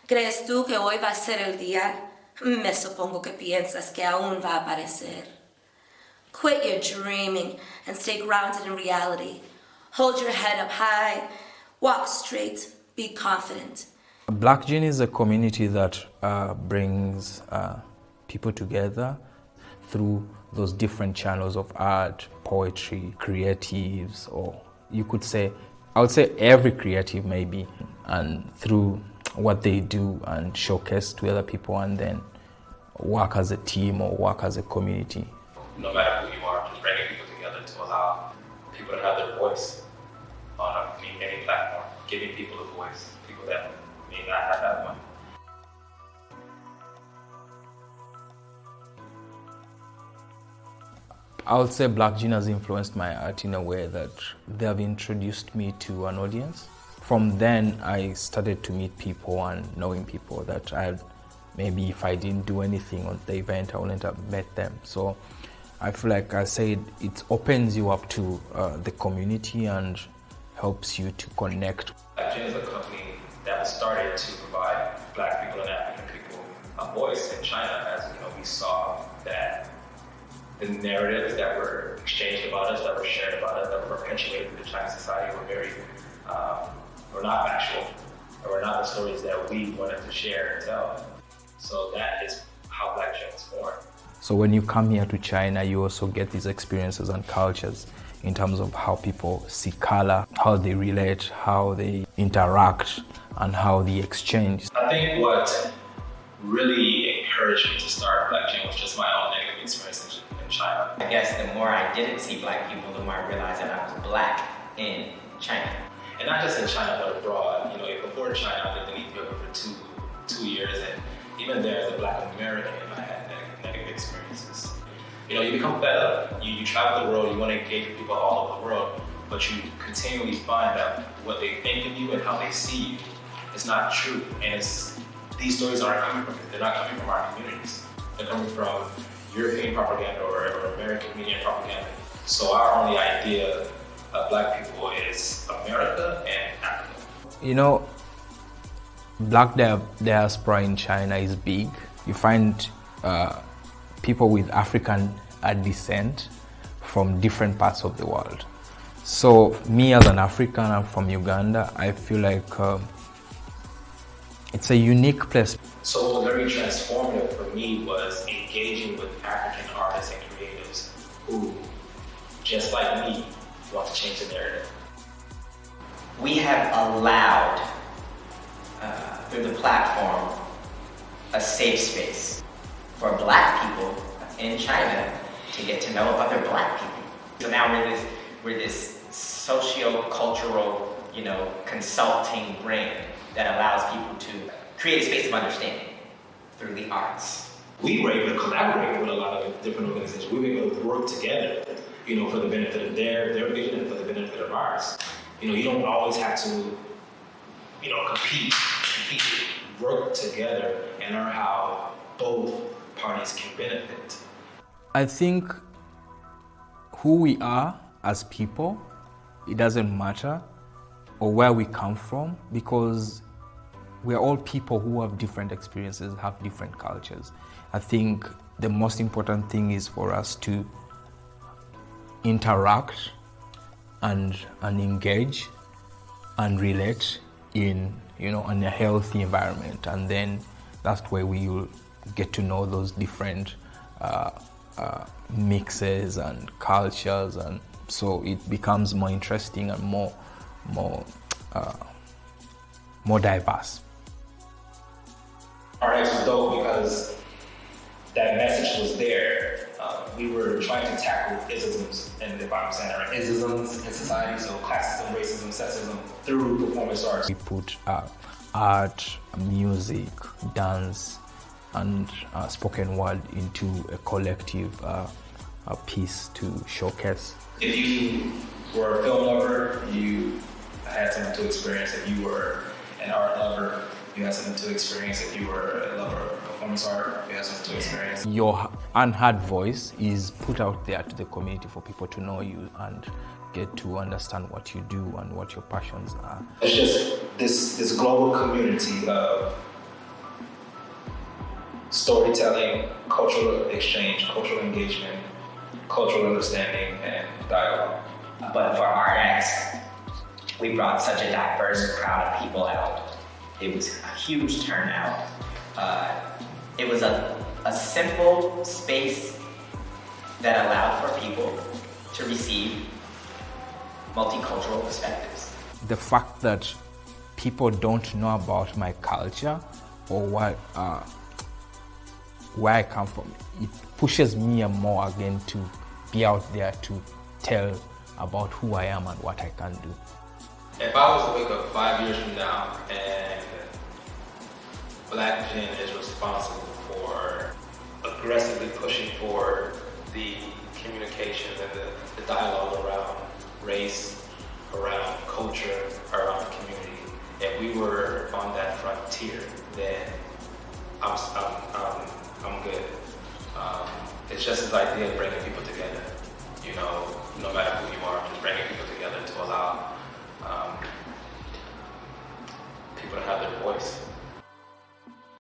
¿Crees tú que hoy va a ser el día? Me supongo que piensas que aún va a aparecer. Quit your dreaming and stay grounded in reality. Hold your head up high, walk straight, be confident. BLK GEN is a community that brings people together through those different channels of art, poetry, creatives, or you could say, I would say every creative maybe, and through what they do and showcase to other people and then work as a team or work as a community. No matter who you are, just bringing people together to allow people to have their voice on any platform, giving people a voice, people that may not have that one. I would say BLK GEN has influenced my art in a way that they have introduced me to an audience. From then, I started to meet people and knowing people that maybe if I didn't do anything on the event, I wouldn't have met them. So I feel like I said it opens you up to the community and helps you to connect. BLK GEN is a company that was started to provide Black people and African people a voice in China, as we saw that the narratives that were exchanged about us, that were shared about us, that were perpetuated through the Chinese society were not factual, or were not the stories that we wanted to share and tell. So that is how BLK GEN was born. So when you come here to China, you also get these experiences and cultures in terms of how people see color, how they relate, how they interact, and how they exchange. I think what really encouraged me to start BLK GEN was just my own negative experience in China. I guess the more I didn't see Black people, the more I realized that I was Black in China. And not just in China, but abroad. Before China, I lived in Ethiopia for two years, and even there as a Black American, I had negative experiences. You become fed up. You travel the world, you want to engage with people all over the world, but you continually find out what they think of you and how they see you. It's not true, and these stories aren't coming from, they're not coming from our communities. They're coming from European propaganda or American media propaganda. So our only idea of Black people is America and Africa. Black diaspora in China is big. You find people with African descent from different parts of the world. So me as an African, I'm from Uganda, I feel like it's a unique place. So what was very transformative for me was engaging with African artists and creatives who, just like me, want to change the narrative. We have allowed, through the platform, a safe space for Black people in China to get to know other Black people. So now we're this socio-cultural, consulting brand that allows people to create a space of understanding through the arts. We were able to collaborate with a lot of different organizations. We were able to work together, for the benefit of their vision and for the benefit of ours. You don't always have to, compete, work together and learn how both parties can benefit. I think who we are as people, it doesn't matter, or where we come from, because we're all people who have different experiences, have different cultures. I think the most important thing is for us to interact and engage and relate in in a healthy environment, and then that's where we will get to know those different mixes and cultures, and so it becomes more interesting and more diverse. Our ex was dope because that message was there. We were trying to tackle isms in the environment center, right? Isms in society, so classism, racism, sexism, through performance arts. We put art, music, dance, and spoken word into a collective piece to showcase. If you were a film lover, you had something to experience. If you were an art lover, you had something to experience. If you were a lover of performance art, you had something to experience. Your unheard voice is put out there to the community for people to know you and get to understand what you do and what your passions are. It's just this global community of storytelling, cultural exchange, cultural engagement, cultural understanding, and dialogue. But for RX, we brought such a diverse crowd of people out. It was a huge turnout. It was a simple space that allowed for people to receive multicultural perspectives. The fact that people don't know about my culture or where I come from, it pushes me more again to be out there to tell about who I am and what I can do. If I was to wake up 5 years from now and Black Gen is responsible for aggressively pushing for the communications and the dialogue around race, around culture, around community, if we were on that frontier, then I'm good. It's just this idea of bringing people together. You know, no matter